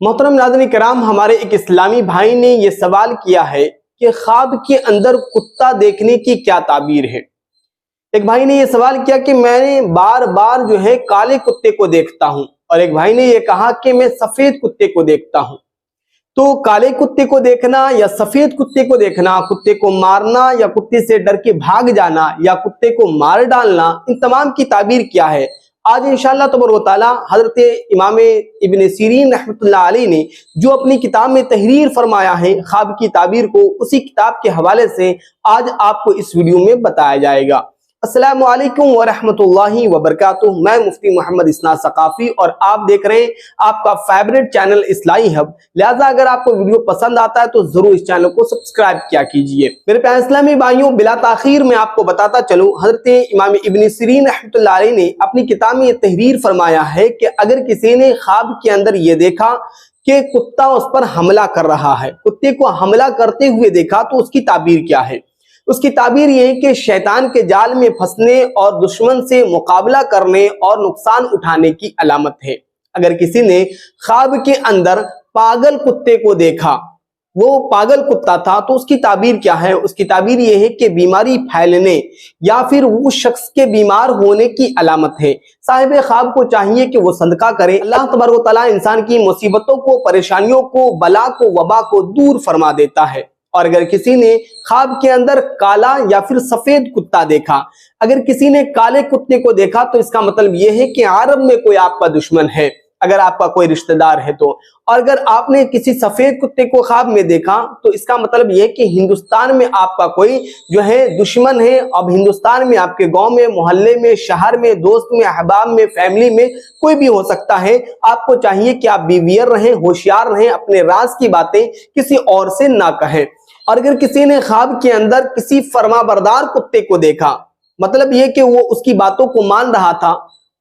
محترم ناظرین کرام، ہمارے ایک اسلامی بھائی نے یہ سوال کیا ہے کہ خواب کے اندر کتا دیکھنے کی کیا تعبیر ہے۔ ایک بھائی نے یہ سوال کیا کہ میں بار بار کالے کتے کو دیکھتا ہوں، اور ایک بھائی نے یہ کہا کہ میں سفید کتے کو دیکھتا ہوں۔ تو کالے کتے کو دیکھنا یا سفید کتے کو دیکھنا، کتے کو مارنا یا کتے سے ڈر کے بھاگ جانا یا کتے کو مار ڈالنا، ان تمام کی تعبیر کیا ہے؟ آج انشاءاللہ تبارک و تعالی حضرت امام ابن سیرین رحمۃ اللہ علیہ نے جو اپنی کتاب میں تحریر فرمایا ہے خواب کی تعبیر کو، اسی کتاب کے حوالے سے آج آپ کو اس ویڈیو میں بتایا جائے گا۔ السلام علیکم ورحمۃ اللہ وبرکاتہ، میں مفتی محمد اسناد ثقافی اور آپ دیکھ رہے ہیں آپ کا فیورٹ چینل اصلاحی ہب۔ لہٰذا اگر آپ کو ویڈیو پسند آتا ہے تو ضرور اس چینل کو سبسکرائب کیا کیجئے۔ میرے پیارے اسلامی بھائیوں، بلا تاخیر میں آپ کو بتاتا چلوں، حضرت امام ابن سیرین رحمۃ اللہ علیہ نے اپنی کتاب میں یہ تحریر فرمایا ہے کہ اگر کسی نے خواب کے اندر یہ دیکھا کہ کتا اس پر حملہ کر رہا ہے، کتے کو حملہ کرتے ہوئے دیکھا، تو اس کی تعبیر کیا ہے؟ اس کی تعبیر یہ ہے کہ شیطان کے جال میں پھنسنے اور دشمن سے مقابلہ کرنے اور نقصان اٹھانے کی علامت ہے۔ اگر کسی نے خواب کے اندر پاگل کتے کو دیکھا، وہ پاگل کتا تھا، تو اس کی تعبیر کیا ہے؟ اس کی تعبیر یہ ہے کہ بیماری پھیلنے یا پھر وہ شخص کے بیمار ہونے کی علامت ہے۔ صاحب خواب کو چاہیے کہ وہ صدقہ کرے۔ اللہ تبارک و تعالیٰ انسان کی مصیبتوں کو، پریشانیوں کو، بلا کو، وبا کو دور فرما دیتا ہے۔ اور اگر کسی نے خواب کے اندر کالا یا پھر سفید کتا دیکھا، اگر کسی نے کالے کتے کو دیکھا تو اس کا مطلب یہ ہے کہ عرب میں کوئی آپ کا دشمن ہے، اگر آپ کا کوئی رشتہ دار ہے تو۔ اور اگر آپ نے کسی سفید کتے کو خواب میں دیکھا تو اس کا مطلب یہ ہے کہ ہندوستان میں آپ کا کوئی دشمن ہے۔ اب ہندوستان میں آپ کے گاؤں میں، محلے میں، شہر میں، دوست میں، احباب میں، فیملی میں کوئی بھی ہو سکتا ہے۔ آپ کو چاہیے کہ آپ بیویئر رہیں، ہوشیار رہیں، اپنے راز کی باتیں کسی اور سے نہ کہیں۔ اور اگر کسی نے خواب کے اندر کسی فرما بردار کتے کو دیکھا، مطلب یہ کہ وہ اس کی باتوں کو مان رہا تھا،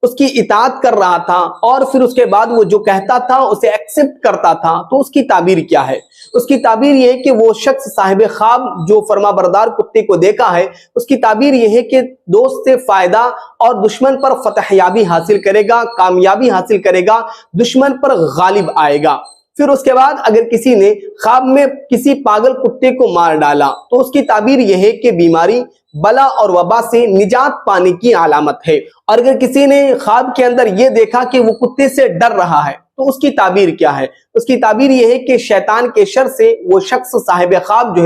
اس کی اطاعت کر رہا تھا، اور پھر اس کے بعد وہ جو کہتا تھا اسے ایکسپٹ کرتا تھا، تو اس کی تعبیر کیا ہے؟ اس کی تعبیر یہ ہے کہ وہ شخص صاحب خواب جو فرما بردار کتے کو دیکھا ہے، اس کی تعبیر یہ ہے کہ دوست سے فائدہ اور دشمن پر فتح یابی حاصل کرے گا، کامیابی حاصل کرے گا، دشمن پر غالب آئے گا۔ پھر اس کے بعد اگر کسی نے خواب میں کسی پاگل کتے کو مار ڈالا تو اس کی تعبیر یہ ہے کہ بیماری، بلا اور وبا سے نجات پانے کی علامت ہے۔ اور اگر کسی نے خواب کے اندر یہ دیکھا کہ وہ کتے سے ڈر رہا ہے تو اس کی تعبیر کیا ہے؟ اس کی تعبیر یہ ہے کہ شیطان کے شر سے وہ شخص صاحب خواب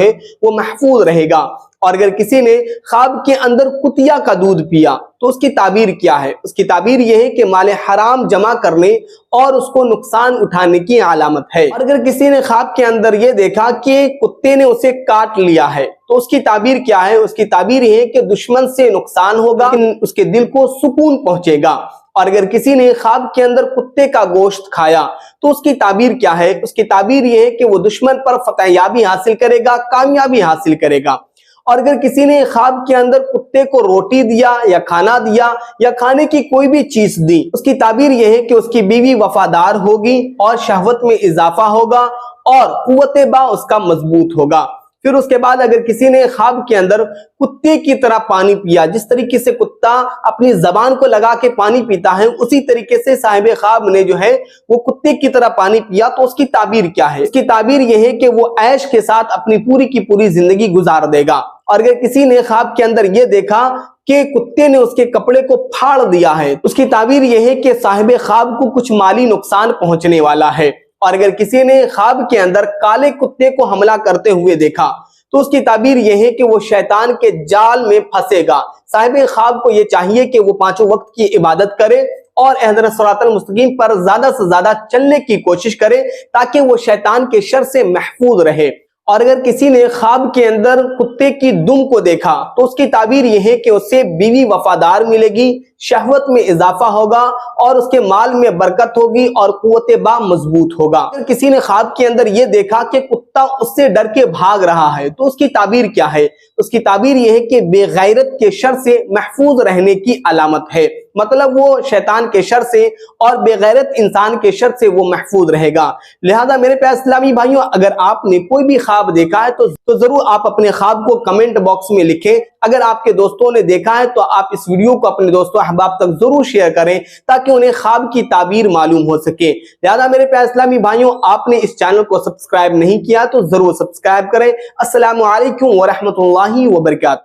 وہ محفوظ رہے گا۔ اور اگر کسی نے خواب کے اندر کتیا کا دودھ پیا تو اس کی تعبیر کیا ہے؟ اس کی تعبیر یہ ہے کہ مال حرام جمع کرنے اور اس کو نقصان اٹھانے کی علامت ہے۔ اور اگر کسی نے خواب کے اندر یہ دیکھا کہ کتے نے اسے کاٹ لیا ہے تو اس کی تعبیر کیا ہے؟ اس کی تعبیر یہ ہے کہ دشمن سے نقصان ہوگا، لیکن اس کے دل کو سکون پہنچے گا۔ اور اگر کسی نے خواب کے اندر کتے کا گوشت کھایا تو اس کی تعبیر کیا ہے؟ اس کی تعبیر یہ ہے کہ وہ دشمن پر فتح یابی حاصل کرے گا، کامیابی حاصل کرے گا۔ اور اگر کسی نے خواب کے اندر کتے کو روٹی دیا یا کھانا دیا یا کھانے کی کوئی بھی چیز دی، اس کی تعبیر یہ ہے کہ اس کی بیوی وفادار ہوگی اور شہوت میں اضافہ ہوگا اور قوت با اس کا مضبوط ہوگا۔ پھر اس کے بعد اگر کسی نے خواب کے اندر کتے کی طرح پانی پیا، جس طریقے سے کتا اپنی زبان کو لگا کے پانی پیتا ہے، اسی طریقے سے صاحب خواب نے وہ کتے کی طرح پانی پیا، تو اس کی تعبیر کیا ہے؟ اس کی تعبیر یہ ہے کہ وہ عیش کے ساتھ اپنی پوری کی پوری زندگی گزار دے گا۔ اور اگر کسی نے خواب کے اندر یہ دیکھا کہ کتے نے اس کے کپڑے کو پھاڑ دیا ہے، اس کی تعبیر یہ ہے کہ صاحب خواب کو کچھ مالی نقصان پہنچنے والا ہے۔ اور اگر کسی نے خواب کے اندر کالے کتے کو حملہ کرتے ہوئے دیکھا تو اس کی تعبیر یہ ہے کہ وہ شیطان کے جال میں پھنسے گا۔ صاحب خواب کو یہ چاہیے کہ وہ پانچوں وقت کی عبادت کرے اور اہدنا الصراط المستقیم پر زیادہ سے زیادہ چلنے کی کوشش کرے تاکہ وہ شیطان کے شر سے محفوظ رہے۔ اور اگر کسی نے خواب کے اندر کتے کی دم کو دیکھا تو اس کی تعبیر یہ ہے کہ اسے بیوی وفادار ملے گی، شہوت میں اضافہ ہوگا اور اس کے مال میں برکت ہوگی اور قوت با مضبوط ہوگا۔ اگر کسی نے خواب کے اندر یہ دیکھا کہ کتا اس سے ڈر کے بھاگ رہا ہے تو اس کی تعبیر کیا ہے؟ اس کی تعبیر یہ ہے کہ بے غیرت کے شر سے محفوظ رہنے کی علامت ہے۔ مطلب وہ شیطان کے شر سے اور بے غیرت انسان کے شر سے وہ محفوظ رہے گا۔ لہذا میرے پیارے اسلامی بھائیوں، اگر آپ نے کوئی بھی خواب دیکھا ہے تو ضرور آپ اپنے خواب کو کمنٹ باکس میں لکھیں۔ اگر آپ کے دوستوں نے دیکھا ہے تو آپ اس ویڈیو کو اپنے دوستوں احباب تک ضرور شیئر کریں تاکہ انہیں خواب کی تعبیر معلوم ہو سکے۔ لہذا میرے پیارے اسلامی بھائیوں، آپ نے اس چینل کو سبسکرائب نہیں کیا تو ضرور سبسکرائب کریں۔ السلام علیکم ورحمۃ اللہ وبرکاتہ۔